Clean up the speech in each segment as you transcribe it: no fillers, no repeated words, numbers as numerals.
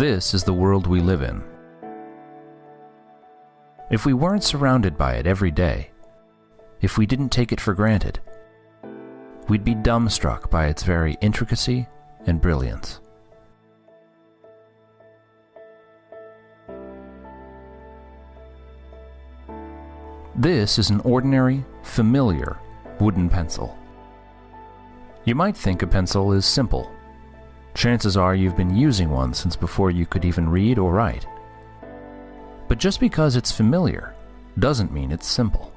This is the world we live in. If we weren't surrounded by it every day, if we didn't take it for granted, we'd be dumbstruck by its very intricacy and brilliance. This is an ordinary, familiar wooden pencil. You might think a pencil is simple. Chances are you've been using one since before you could even read or write. But just because it's familiar doesn't mean it's simple.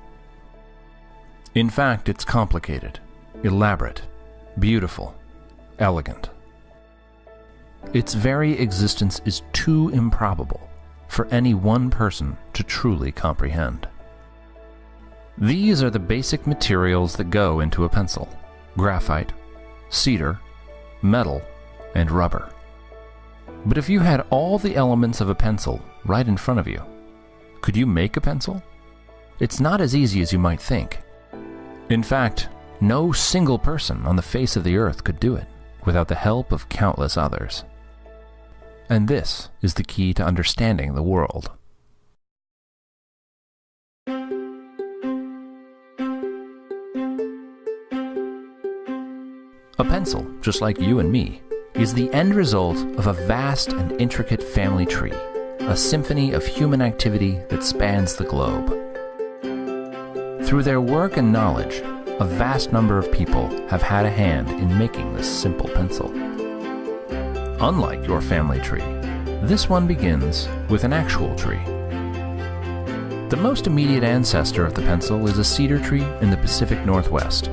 In fact, it's complicated, elaborate, beautiful, elegant. Its very existence is too improbable for any one person to truly comprehend. These are the basic materials that go into a pencil: graphite, cedar, metal, and rubber. But if you had all the elements of a pencil right in front of you, could you make a pencil? It's not as easy as you might think. In fact, no single person on the face of the earth could do it without the help of countless others. And this is the key to understanding the world. A pencil, just like you and me, is the end result of a vast and intricate family tree, a symphony of human activity that spans the globe. Through their work and knowledge, a vast number of people have had a hand in making this simple pencil. Unlike your family tree, this one begins with an actual tree. The most immediate ancestor of the pencil is a cedar tree in the Pacific Northwest.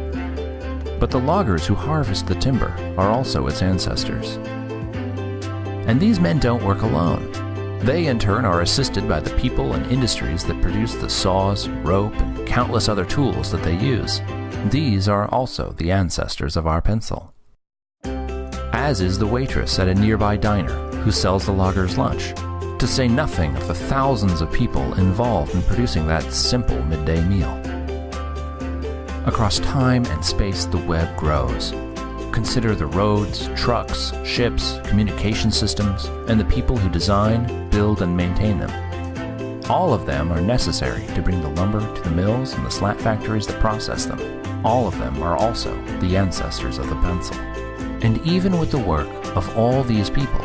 But the loggers who harvest the timber are also its ancestors. And these men don't work alone. They in turn are assisted by the people and industries that produce the saws, rope, and countless other tools that they use. These are also the ancestors of our pencil. As is the waitress at a nearby diner who sells the loggers lunch, to say nothing of the thousands of people involved in producing that simple midday meal. Across time and space, the web grows. Consider the roads, trucks, ships, communication systems, and the people who design, build, and maintain them. All of them are necessary to bring the lumber to the mills and the slat factories that process them. All of them are also the ancestors of the pencil. And even with the work of all these people,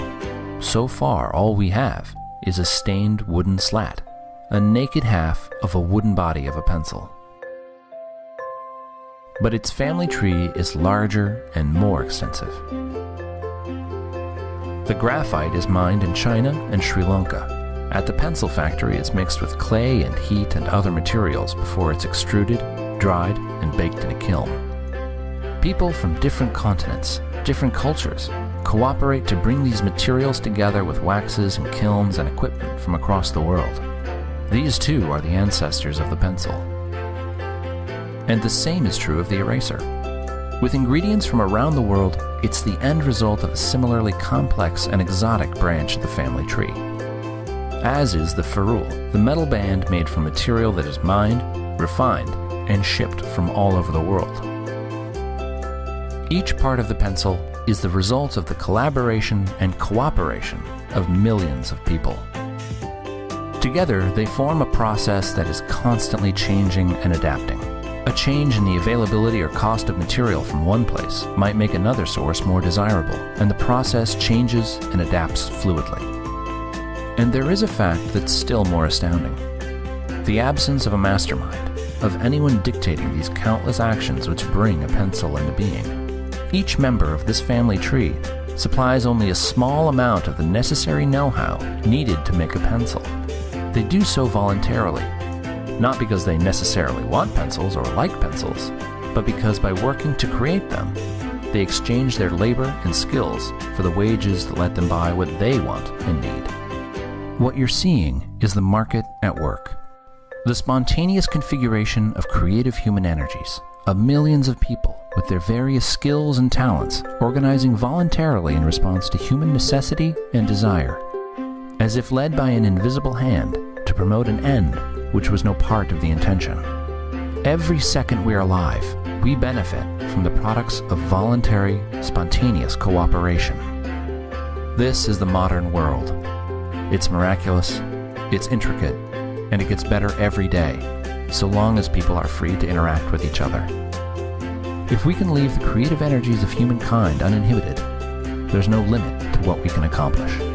so far all we have is a stained wooden slat, a naked half of a wooden body of a pencil. But its family tree is larger and more extensive. The graphite is mined in China and Sri Lanka. At the pencil factory, it's mixed with clay and heat and other materials before it's extruded, dried, and baked in a kiln. People from different continents, different cultures, cooperate to bring these materials together with waxes and kilns and equipment from across the world. These too are the ancestors of the pencil. And the same is true of the eraser. With ingredients from around the world, it's the end result of a similarly complex and exotic branch of the family tree. As is the ferrule, the metal band made from material that is mined, refined, and shipped from all over the world. Each part of the pencil is the result of the collaboration and cooperation of millions of people. Together, they form a process that is constantly changing and adapting. A change in the availability or cost of material from one place might make another source more desirable, and the process changes and adapts fluidly. And there is a fact that's still more astounding: the absence of a mastermind, of anyone dictating these countless actions which bring a pencil into being. Each member of this family tree supplies only a small amount of the necessary know-how needed to make a pencil. They do so voluntarily, not because they necessarily want pencils or like pencils, but because by working to create them, they exchange their labor and skills for the wages that let them buy what they want and need. What you're seeing is the market at work. The spontaneous configuration of creative human energies, of millions of people with their various skills and talents organizing voluntarily in response to human necessity and desire, as if led by an invisible hand to promote an end which was no part of the intention. Every second we are alive, we benefit from the products of voluntary, spontaneous cooperation. This is the modern world. It's miraculous, it's intricate, and it gets better every day, so long as people are free to interact with each other. If we can leave the creative energies of humankind uninhibited, there's no limit to what we can accomplish.